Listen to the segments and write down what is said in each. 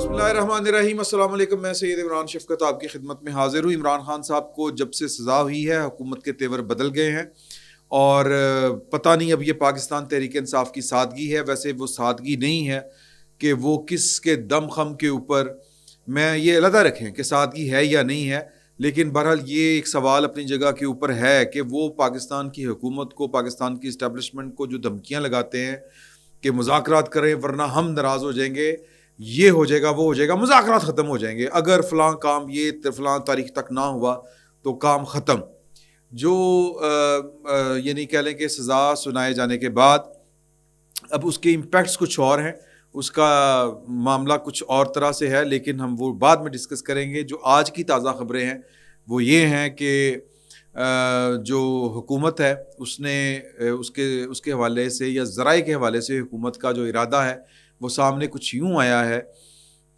بسم اللہ الرحمن الرحیم. السلام علیکم. میں سید عمران شفقت آپ کی خدمت میں حاضر ہوں. عمران خان صاحب کو جب سے سزا ہوئی ہے حکومت کے تیور بدل گئے ہیں اور پتہ نہیں اب یہ پاکستان تحریک انصاف کی سادگی ہے. ویسے وہ سادگی نہیں ہے کہ وہ کس کے دم خم کے اوپر, میں یہ علیحدہ رکھیں کہ سادگی ہے یا نہیں ہے, لیکن بہرحال یہ ایک سوال اپنی جگہ کے اوپر ہے کہ وہ پاکستان کی حکومت کو, پاکستان کی اسٹیبلشمنٹ کو جو دھمکیاں لگاتے ہیں کہ مذاکرات کریں ورنہ ہم ناراض ہو جائیں گے, یہ ہو جائے گا, وہ ہو جائے گا, مذاکرات ختم ہو جائیں گے, اگر فلاں کام یہ فلاں تاریخ تک نہ ہوا تو کام ختم. جو یعنی کہہ لیں کہ سزا سنائے جانے کے بعد اب اس کے امپیکٹس کچھ اور ہیں, اس کا معاملہ کچھ اور طرح سے ہے, لیکن ہم وہ بعد میں ڈسکس کریں گے. جو آج کی تازہ خبریں ہیں وہ یہ ہیں کہ جو حکومت ہے اس نے اس کے حوالے سے یا ذرائع کے حوالے سے حکومت کا جو ارادہ ہے وہ سامنے کچھ یوں آیا ہے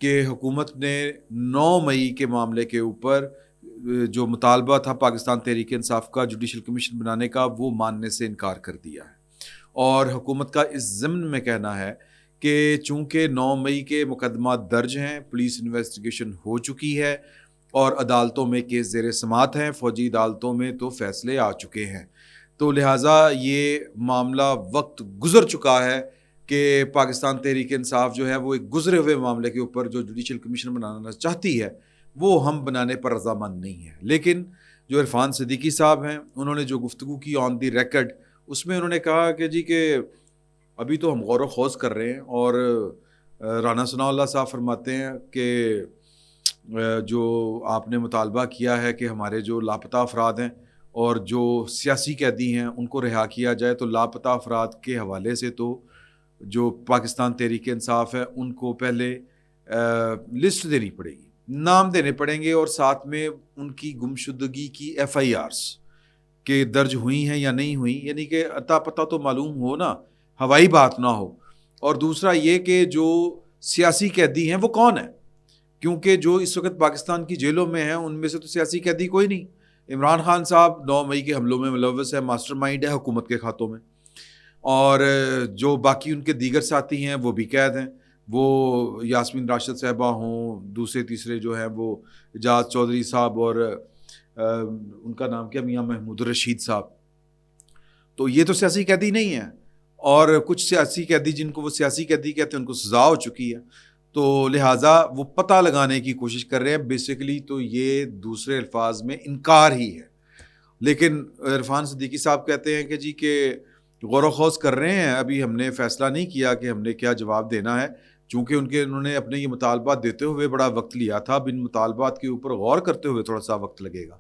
کہ حکومت نے 9 مئی کے معاملے کے اوپر جو مطالبہ تھا پاکستان تحریک انصاف کا جوڈیشل کمیشن بنانے کا وہ ماننے سے انکار کر دیا ہے. اور حکومت کا اس ضمن میں کہنا ہے کہ چونکہ 9 مئی کے مقدمات درج ہیں, پولیس انویسٹیگیشن ہو چکی ہے اور عدالتوں میں کیس زیر سماعت ہیں, فوجی عدالتوں میں تو فیصلے آ چکے ہیں, تو لہٰذا یہ معاملہ وقت گزر چکا ہے کہ پاکستان تحریک انصاف جو ہے وہ ایک گزرے ہوئے معاملے کے اوپر جو جوڈیشل کمیشن بنانا چاہتی ہے وہ ہم بنانے پر رضامند نہیں ہے. لیکن جو عرفان صدیقی صاحب ہیں انہوں نے جو گفتگو کی آن دی ریکارڈ, اس میں انہوں نے کہا کہ جی کہ ابھی تو ہم غور و خوض کر رہے ہیں, اور رانا ثناء اللہ صاحب فرماتے ہیں کہ جو آپ نے مطالبہ کیا ہے کہ ہمارے جو لاپتہ افراد ہیں اور جو سیاسی قیدی ہیں ان کو رہا کیا جائے, تو لاپتہ افراد کے حوالے سے تو جو پاکستان تحریک انصاف ہے ان کو پہلے لسٹ دینی پڑے گی, نام دینے پڑیں گے, اور ساتھ میں ان کی گمشدگی کی FIRs کہ درج ہوئی ہیں یا نہیں ہوئی, یعنی کہ اتا پتہ تو معلوم ہو نا, ہوائی بات نہ ہو. اور دوسرا یہ کہ جو سیاسی قیدی ہیں وہ کون ہیں, کیونکہ جو اس وقت پاکستان کی جیلوں میں ہیں ان میں سے تو سیاسی قیدی کوئی نہیں. عمران خان صاحب 9 مئی کے حملوں میں ملوث ہے, ماسٹر مائنڈ ہے حکومت کے کھاتوں میں, اور جو باقی ان کے دیگر ساتھی ہیں وہ بھی قید ہیں, وہ یاسمین راشد صاحبہ ہوں, دوسرے تیسرے جو ہیں وہ اجاز چودھری صاحب, اور ان کا نام کیا, میاں محمود الرشید صاحب, تو یہ تو سیاسی قیدی نہیں ہیں. اور کچھ سیاسی قیدی جن کو وہ سیاسی قیدی کہتے ہیں ان کو سزا ہو چکی ہے, تو لہٰذا وہ پتہ لگانے کی کوشش کر رہے ہیں. بیسیکلی تو یہ دوسرے الفاظ میں انکار ہی ہے. لیکن عرفان صدیقی صاحب کہتے ہیں کہ جی کہ غور و خوض کر رہے ہیں, ابھی ہم نے فیصلہ نہیں کیا کہ ہم نے کیا جواب دینا ہے, چونکہ انہوں نے اپنے یہ مطالبات دیتے ہوئے بڑا وقت لیا تھا, اب ان مطالبات کے اوپر غور کرتے ہوئے تھوڑا سا وقت لگے گا.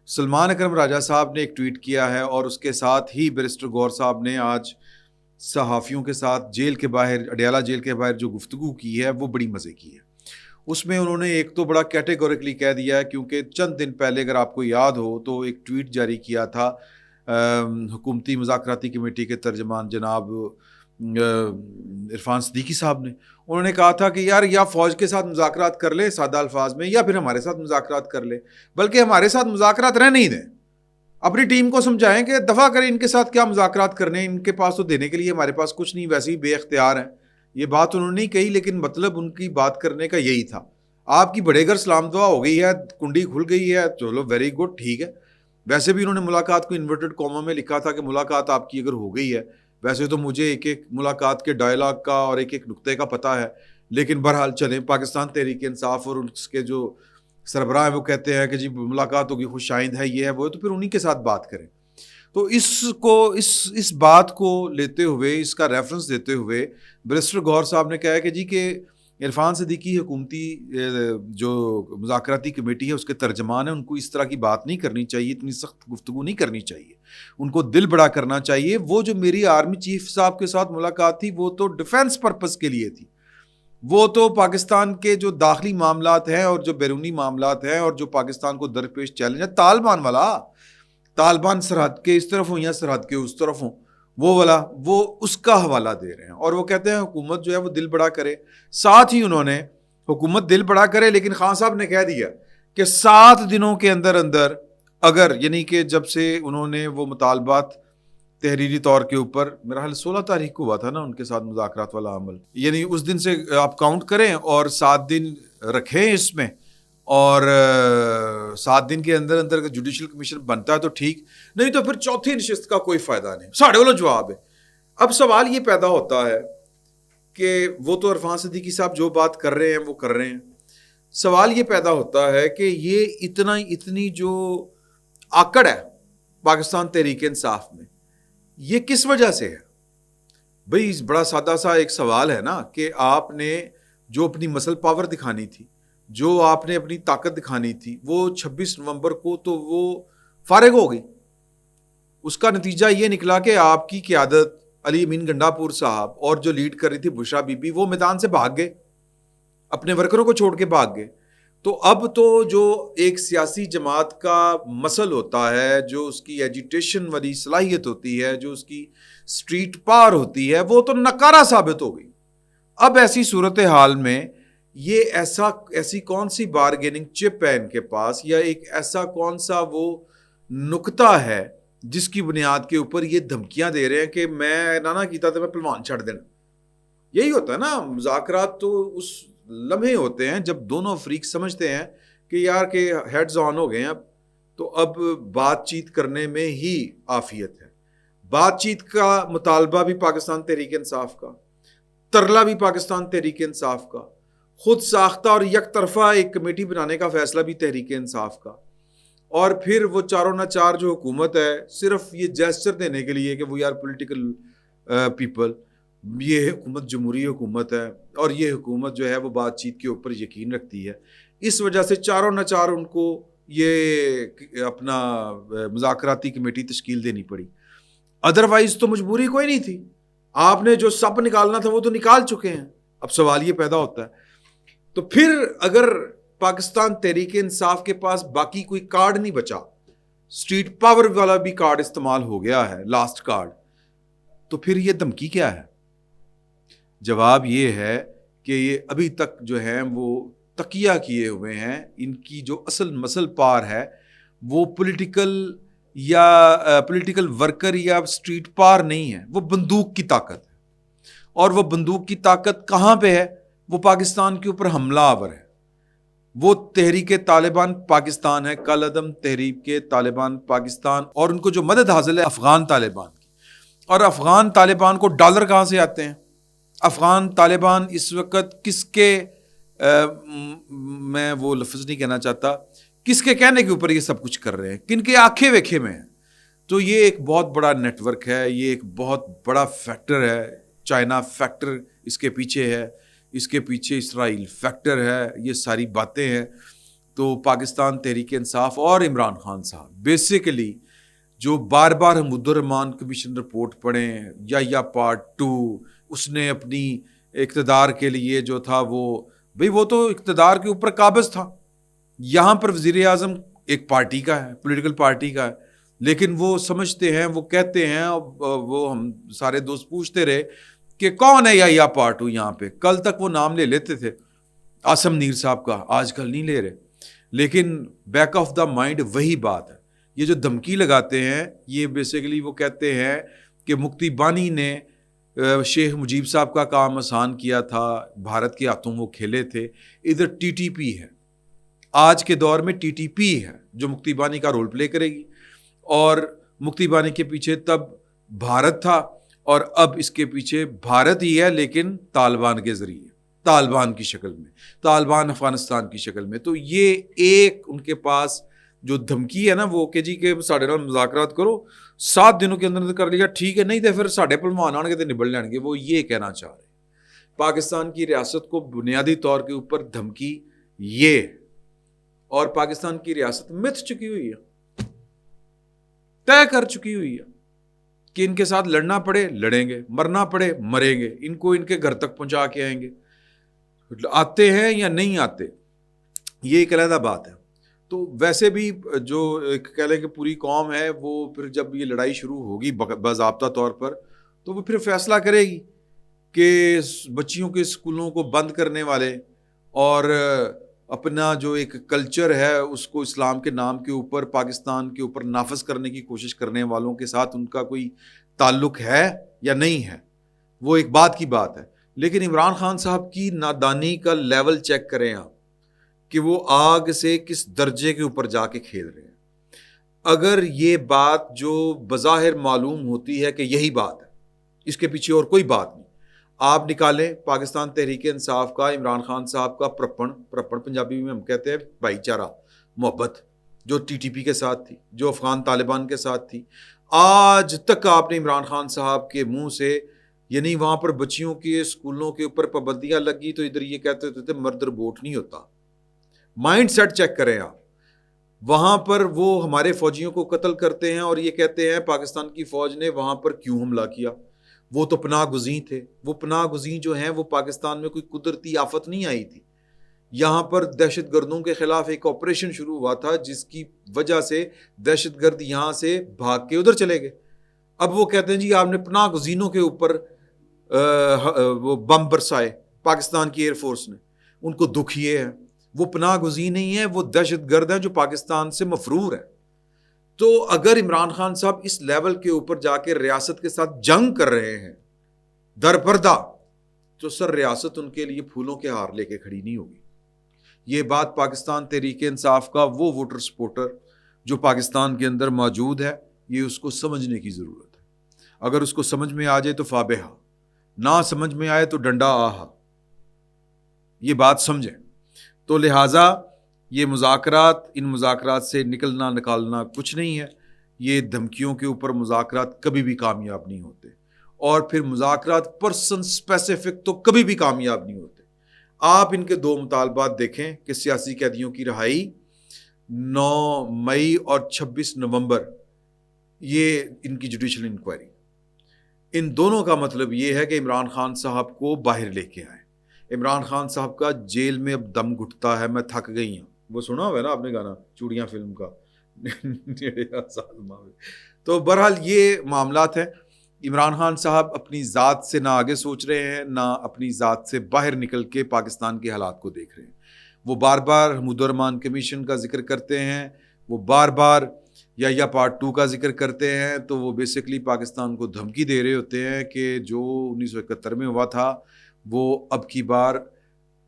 سلمان اکرم راجہ صاحب نے ایک ٹویٹ کیا ہے, اور اس کے ساتھ ہی بیرسٹر گور صاحب نے آج صحافیوں کے ساتھ جیل کے باہر, اڈیالہ جیل کے باہر جو گفتگو کی ہے وہ بڑی مزے کی ہے. اس میں انہوں نے ایک تو بڑا کیٹیگوریکلی کہہ دیا ہے, کیونکہ چند دن پہلے اگر آپ کو یاد ہو تو ایک ٹویٹ جاری کیا تھا حکومتی مذاکراتی کمیٹی کے ترجمان جناب عرفان صدیقی صاحب نے. انہوں نے کہا تھا کہ یار یا فوج کے ساتھ مذاکرات کر لیں سادہ الفاظ میں, یا پھر ہمارے ساتھ مذاکرات کر لیں, بلکہ ہمارے ساتھ مذاکرات رہنے ہی دیں, اپنی ٹیم کو سمجھائیں کہ دفاع کریں, ان کے ساتھ کیا مذاکرات کرنے, ان کے پاس تو دینے کے لیے ہمارے پاس کچھ نہیں, ویسے ہی بے اختیار ہیں. یہ بات انہوں نے نہیں کہی, لیکن مطلب ان کی بات کرنے کا یہی تھا. آپ کی بڑے گھر سلام دعا ہو گئی ہے, کنڈی کھل گئی ہے, چلو ویری گڈ, ٹھیک ہے. ویسے بھی انہوں نے ملاقات کو انورٹڈ کوما میں لکھا تھا کہ ملاقات آپ کی اگر ہو گئی ہے, ویسے تو مجھے ایک ایک ملاقات کے ڈائلاگ کا اور ایک ایک نقطے کا پتہ ہے, لیکن بہرحال چلیں, پاکستان تحریک انصاف اور اس کے جو سربراہ ہیں وہ کہتے ہیں کہ جی ملاقات ہوگی, خوش آئند ہے, یہ ہے وہ, تو پھر انہی کے ساتھ بات کریں. تو اس بات کو لیتے ہوئے, اس کا ریفرنس دیتے ہوئے بیرسٹر گور صاحب نے کہا ہے کہ جی کہ عرفان صدیقی حکومتی جو مذاکراتی کمیٹی ہے اس کے ترجمان ہیں, ان کو اس طرح کی بات نہیں کرنی چاہیے, اتنی سخت گفتگو نہیں کرنی چاہیے, ان کو دل بڑا کرنا چاہیے. وہ جو میری آرمی چیف صاحب کے ساتھ ملاقات تھی وہ تو ڈیفنس پرپس کے لیے تھی, وہ تو پاکستان کے جو داخلی معاملات ہیں اور جو بیرونی معاملات ہیں اور جو پاکستان کو درپیش چیلنج ہے, طالبان والا, طالبان سرحد کے اس طرف ہوں یا سرحد کے اس طرف ہوں, وہ والا, وہ اس کا حوالہ دے رہے ہیں. اور وہ کہتے ہیں حکومت جو ہے وہ دل بڑا کرے. ساتھ ہی انہوں نے حکومت دل بڑا کرے, لیکن خان صاحب نے کہہ دیا کہ 7 دنوں کے اندر اگر یعنی کہ جب سے انہوں نے وہ مطالبات تحریری طور کے اوپر میرا حال 16 تاریخ کو ہوا تھا نا ان کے ساتھ مذاکرات والا عمل, یعنی اس دن سے آپ کاؤنٹ کریں اور 7 دن رکھیں اس میں, اور 7 دن کے اندر اندر اگر جوڈیشل کمیشن بنتا ہے تو ٹھیک, نہیں تو پھر چوتھی نشست کا کوئی فائدہ نہیں. ساڑھے والا جواب ہے. اب سوال یہ پیدا ہوتا ہے کہ وہ تو عرفان صدیقی صاحب جو بات کر رہے ہیں وہ کر رہے ہیں, سوال یہ پیدا ہوتا ہے کہ یہ اتنی جو آکڑ ہے پاکستان تحریک انصاف میں, یہ کس وجہ سے ہے؟ بھئی بڑا سادہ سا ایک سوال ہے نا کہ آپ نے جو اپنی مسل پاور دکھانی تھی, جو آپ نے اپنی طاقت دکھانی تھی, وہ 26 نومبر کو تو وہ فارغ ہو گئی. اس کا نتیجہ یہ نکلا کہ آپ کی قیادت علی امین گنڈا پور صاحب اور جو لیڈ کر رہی تھی بشرا بی بی, وہ میدان سے بھاگ گئے, اپنے ورکروں کو چھوڑ کے بھاگ گئے. تو اب تو جو ایک سیاسی جماعت کا مسل ہوتا ہے, جو اس کی ایجیٹیشن والی صلاحیت ہوتی ہے, جو اس کی سٹریٹ پار ہوتی ہے, وہ تو نکارہ ثابت ہو گئی. اب ایسی صورتحال میں یہ ایسی کون سی بارگیننگ چپ ہے ان کے پاس, یا ایک ایسا کون سا وہ نکتہ ہے جس کی بنیاد کے اوپر یہ دھمکیاں دے رہے ہیں کہ میں نہ کیتا تو میں پلوان چھڑ دینا. یہی ہوتا ہے نا, مذاکرات تو اس لمحے ہوتے ہیں جب دونوں فریق سمجھتے ہیں کہ یار کہ ہیڈز آن ہو گئے ہیں, تو اب بات چیت کرنے میں ہی عافیت ہے. بات چیت کا مطالبہ بھی پاکستان تحریک انصاف کا, ترلا بھی پاکستان تحریک انصاف کا, خود ساختہ اور یک طرفہ ایک کمیٹی بنانے کا فیصلہ بھی تحریک انصاف کا, اور پھر وہ چاروں نہ چار جو حکومت ہے صرف یہ جیسچر دینے کے لیے کہ وہ یار پولیٹیکل پیپل, یہ حکومت جمہوری حکومت ہے اور یہ حکومت جو ہے وہ بات چیت کے اوپر یقین رکھتی ہے. اس وجہ سے چاروں نہ چار ان کو یہ اپنا مذاکراتی کمیٹی تشکیل دینی پڑی. ادروائز تو مجبوری کوئی نہیں تھی, آپ نے جو سب نکالنا تھا وہ تو نکال چکے ہیں. اب سوال یہ پیدا ہوتا ہے, تو پھر اگر پاکستان تحریک انصاف کے پاس باقی کوئی کارڈ نہیں بچا, سٹریٹ پاور والا بھی کارڈ استعمال ہو گیا ہے, لاسٹ کارڈ, تو پھر یہ دھمکی کیا ہے؟ جواب یہ ہے کہ یہ ابھی تک جو ہیں وہ تکیہ کیے ہوئے ہیں. ان کی جو اصل مسل پار ہے وہ پولیٹیکل ورکر یا سٹریٹ پار نہیں ہے, وہ بندوق کی طاقت ہے. اور وہ بندوق کی طاقت کہاں پہ ہے؟ وہ پاکستان کے اوپر حملہ آور ہے. وہ تحریک طالبان پاکستان ہے, کل عدم تحریک طالبان پاکستان, اور ان کو جو مدد حاصل ہے افغان طالبان کی. اور افغان طالبان کو ڈالر کہاں سے آتے ہیں؟ افغان طالبان اس وقت کس کے میں وہ لفظ نہیں کہنا چاہتا, کس کے کہنے کے اوپر یہ سب کچھ کر رہے ہیں, کن کے آنکھیں ویکھے میں ہیں. تو یہ ایک بہت بڑا نیٹ ورک ہے, یہ ایک بہت بڑا فیکٹر ہے. چائنا فیکٹر اس کے پیچھے ہے, اس کے پیچھے اسرائیل فیکٹر ہے, یہ ساری باتیں ہیں. تو پاکستان تحریک انصاف اور عمران خان صاحب بیسیکلی جو بار بار حمود الرحمان کمیشن رپورٹ پڑھیں یا پارٹ 2, اس نے اپنی اقتدار کے لیے جو تھا وہ تو اقتدار کے اوپر قابض تھا. یہاں پر وزیر اعظم ایک پارٹی کا ہے, پولیٹیکل پارٹی کا ہے, لیکن وہ سمجھتے ہیں, وہ کہتے ہیں, وہ ہم سارے دوست پوچھتے رہے کہ کون ہے یا پارٹ 2 یہاں پہ. کل تک وہ نام لے لیتے تھے عاصم نیر صاحب کا, آج کل نہیں لے رہے. لیکن بیک آف دا مائنڈ وہی بات ہے. یہ جو دھمکی لگاتے ہیں یہ بیسیکلی وہ کہتے ہیں کہ مکتی بانی نے شیخ مجیب صاحب کا کام آسان کیا تھا, بھارت کے ہاتھوں وہ کھیلے تھے. ادھر ٹی ٹی پی ہے, آج کے دور میں ٹی ٹی پی ہے جو مکتی بانی کا رول پلے کرے گی. اور مکتی بانی کے پیچھے تب بھارت تھا, اور اب اس کے پیچھے بھارت ہی ہے, لیکن طالبان کے ذریعے, طالبان کی شکل میں, طالبان افغانستان کی شکل میں. تو یہ ایک ان کے پاس جو دھمکی ہے نا وہ کہ جی کہ ساڈے نال مذاکرات کرو, 7 دنوں کے اندر کر لیا ٹھیک ہے, نہیں تو پھر ساڈے پلوان آن گے تو نبل لین گے. وہ یہ کہنا چاہ رہے ہیں پاکستان کی ریاست کو بنیادی طور کے اوپر دھمکی یہ, اور پاکستان کی ریاست مت چکی ہوئی ہے, طے کر چکی ہوئی ہے کہ ان کے ساتھ لڑنا پڑے لڑیں گے, مرنا پڑے مریں گے, ان کو ان کے گھر تک پہنچا کے آئیں گے. آتے ہیں یا نہیں آتے یہ ایک علیحدہ بات ہے. تو ویسے بھی جو کہہ لیں کہ پوری قوم ہے وہ پھر جب یہ لڑائی شروع ہوگی باضابطہ طور پر, تو وہ پھر فیصلہ کرے گی کہ بچیوں کے اسکولوں کو بند کرنے والے اور اپنا جو ایک کلچر ہے اس کو اسلام کے نام کے اوپر پاکستان کے اوپر نافذ کرنے کی کوشش کرنے والوں کے ساتھ ان کا کوئی تعلق ہے یا نہیں ہے، وہ ایک بات کی بات ہے، لیکن عمران خان صاحب کی نادانی کا لیول چیک کریں آپ کہ وہ آگ سے کس درجے کے اوپر جا کے کھیل رہے ہیں۔ اگر یہ بات جو بظاہر معلوم ہوتی ہے کہ یہی بات ہے، اس کے پیچھے اور کوئی بات نہیں، آپ نکالیں پاکستان تحریک انصاف کا عمران خان صاحب کا پرپن پنجابی میں ہم کہتے ہیں بھائی چارہ، محبت جو ٹی ٹی پی کے ساتھ تھی، جو افغان طالبان کے ساتھ تھی، آج تک آپ نے عمران خان صاحب کے منہ سے، یعنی وہاں پر بچیوں کے اسکولوں کے اوپر پابندیاں لگی تو ادھر یہ کہتے ہوتے تھے مرد ربوٹ نہیں ہوتا۔ مائنڈ سیٹ چیک کریں آپ، وہاں پر وہ ہمارے فوجیوں کو قتل کرتے ہیں اور یہ کہتے ہیں پاکستان کی فوج نے وہاں پر کیوں حملہ کیا، وہ تو پناہ گزین تھے۔ وہ پناہ گزین جو ہیں وہ پاکستان میں کوئی قدرتی آفت نہیں آئی تھی، یہاں پر دہشت گردوں کے خلاف ایک آپریشن شروع ہوا تھا جس کی وجہ سے دہشت گرد یہاں سے بھاگ کے ادھر چلے گئے۔ اب وہ کہتے ہیں جی آپ نے پناہ گزینوں کے اوپر وہ بم برسائے پاکستان کی ایئر فورس نے، ان کو دکھ یہ ہے وہ پناہ گزین نہیں ہے، وہ دہشت گرد ہیں جو پاکستان سے مفرور ہے۔ تو اگر عمران خان صاحب اس لیول کے اوپر جا کے ریاست کے ساتھ جنگ کر رہے ہیں در پردہ، تو سر ریاست ان کے لیے پھولوں کے ہار لے کے کھڑی نہیں ہوگی۔ یہ بات پاکستان تحریک انصاف کا وہ ووٹر سپورٹر جو پاکستان کے اندر موجود ہے، یہ اس کو سمجھنے کی ضرورت ہے۔ اگر اس کو سمجھ میں آ جائے تو فابہا، نہ سمجھ میں آئے تو ڈنڈا آہا، یہ بات سمجھیں۔ تو لہٰذا یہ مذاکرات، ان مذاکرات سے نکلنا نکالنا کچھ نہیں ہے، یہ دھمکیوں کے اوپر مذاکرات کبھی بھی کامیاب نہیں ہوتے، اور پھر مذاکرات پرسن اسپیسیفک تو کبھی بھی کامیاب نہیں ہوتے۔ آپ ان کے دو مطالبات دیکھیں کہ سیاسی قیدیوں کی رہائی 9 مئی اور 26 نومبر، یہ ان کی جوڈیشل انکوائری، ان دونوں کا مطلب یہ ہے کہ عمران خان صاحب کو باہر لے کے آئے۔ عمران خان صاحب کا جیل میں اب دم گھٹتا ہے، میں تھک گئی ہوں، وہ سنا ہوا ہے نا آپ نے گانا چوڑیاں فلم کا تو بہرحال یہ معاملات ہیں۔ عمران خان صاحب اپنی ذات سے نہ آگے سوچ رہے ہیں، نہ اپنی ذات سے باہر نکل کے پاکستان کے حالات کو دیکھ رہے ہیں۔ وہ بار بار حمود الرحمان کمیشن کا ذکر کرتے ہیں، وہ بار بار یا پارٹ 2 کا ذکر کرتے ہیں، تو وہ بیسکلی پاکستان کو دھمکی دے رہے ہوتے ہیں کہ جو 1971 میں ہوا تھا وہ اب کی بار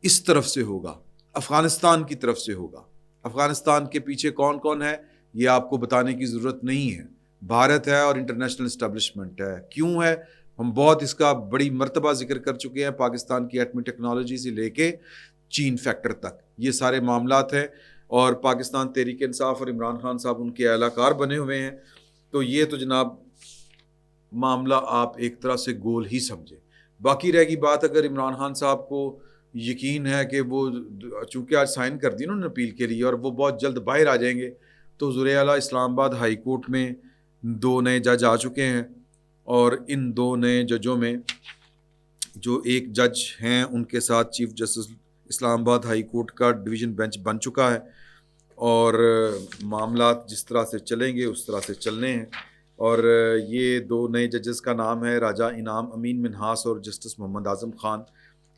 اس طرف سے ہوگا، افغانستان کی طرف سے ہوگا۔ افغانستان کے پیچھے کون کون ہے یہ آپ کو بتانے کی ضرورت نہیں ہے، بھارت ہے اور انٹرنیشنل اسٹیبلشمنٹ ہے۔ کیوں ہے؟ ہم بہت اس کا بڑی مرتبہ ذکر کر چکے ہیں، پاکستان کی ایٹمی ٹیکنالوجی سے لے کے چین فیکٹر تک یہ سارے معاملات ہیں، اور پاکستان تحریک انصاف اور عمران خان صاحب ان کے اعلی کار بنے ہوئے ہیں۔ تو یہ تو جناب معاملہ آپ ایک طرح سے گول ہی سمجھیں۔ باقی رہ گی بات، اگر عمران خان صاحب کو یقین ہے کہ وہ چونکہ آج سائن کر دی انہوں نے اپیل کے لیے اور وہ بہت جلد باہر آ جائیں گے، تو حضور اعلیٰ اسلام آباد ہائی کورٹ میں 2 نئے جج آ چکے ہیں، اور ان 2 نئے ججوں میں جو ایک جج ہیں ان کے ساتھ چیف جسٹس اسلام آباد ہائی کورٹ کا ڈویژن بینچ بن چکا ہے، اور معاملات جس طرح سے چلیں گے اس طرح سے چلنے ہیں۔ اور یہ 2 نئے ججز کا نام ہے راجہ انعام امین منہاس اور جسٹس محمد اعظم خان۔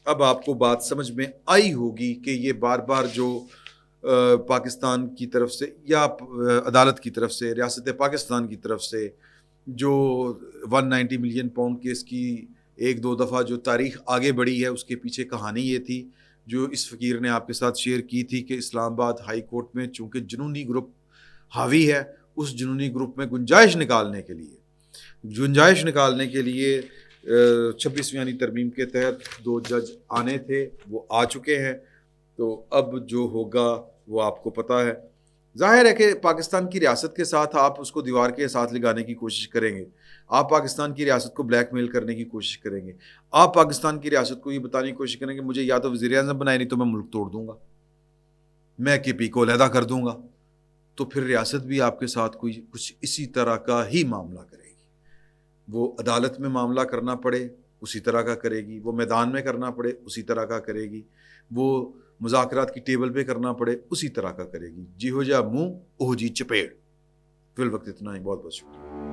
اب آپ کو بات سمجھ میں آئی ہوگی کہ یہ بار بار جو پاکستان کی طرف سے یا عدالت کی طرف سے، ریاست پاکستان کی طرف سے جو 190 ملین پاؤنڈ کیس کی 1-2 دفعہ جو تاریخ آگے بڑھی ہے، اس کے پیچھے کہانی یہ تھی جو اس فقیر نے آپ کے ساتھ شیئر کی تھی کہ اسلام آباد ہائی کورٹ میں چونکہ جنونی گروپ حاوی ہے، اس جنونی گروپ میں گنجائش نکالنے کے لیے 26ویں یعنی ترمیم کے تحت 2 جج آنے تھے، وہ آ چکے ہیں۔ تو اب جو ہوگا وہ آپ کو پتہ ہے۔ ظاہر ہے کہ پاکستان کی ریاست کے ساتھ آپ اس کو دیوار کے ساتھ لگانے کی کوشش کریں گے، آپ پاکستان کی ریاست کو بلیک میل کرنے کی کوشش کریں گے، آپ پاکستان کی ریاست کو یہ بتانے کی کوشش کریں گے مجھے یا تو وزیر اعظم بنائے، نہیں تو میں ملک توڑ دوں گا، میں کے پی کو علیحدہ کر دوں گا۔ تو پھر ریاست بھی آپ کے ساتھ کچھ اسی طرح کا ہی معاملہ کرے گی، وہ عدالت میں معاملہ کرنا پڑے اسی طرح کا کرے گی، وہ میدان میں کرنا پڑے اسی طرح کا کرے گی، وہ مذاکرات کی ٹیبل پہ کرنا پڑے اسی طرح کا کرے گی۔ جی ہو جا منہ اوہ جی چپیڑ۔ فی الوقت اتنا ہی، بہت بہت شکریہ۔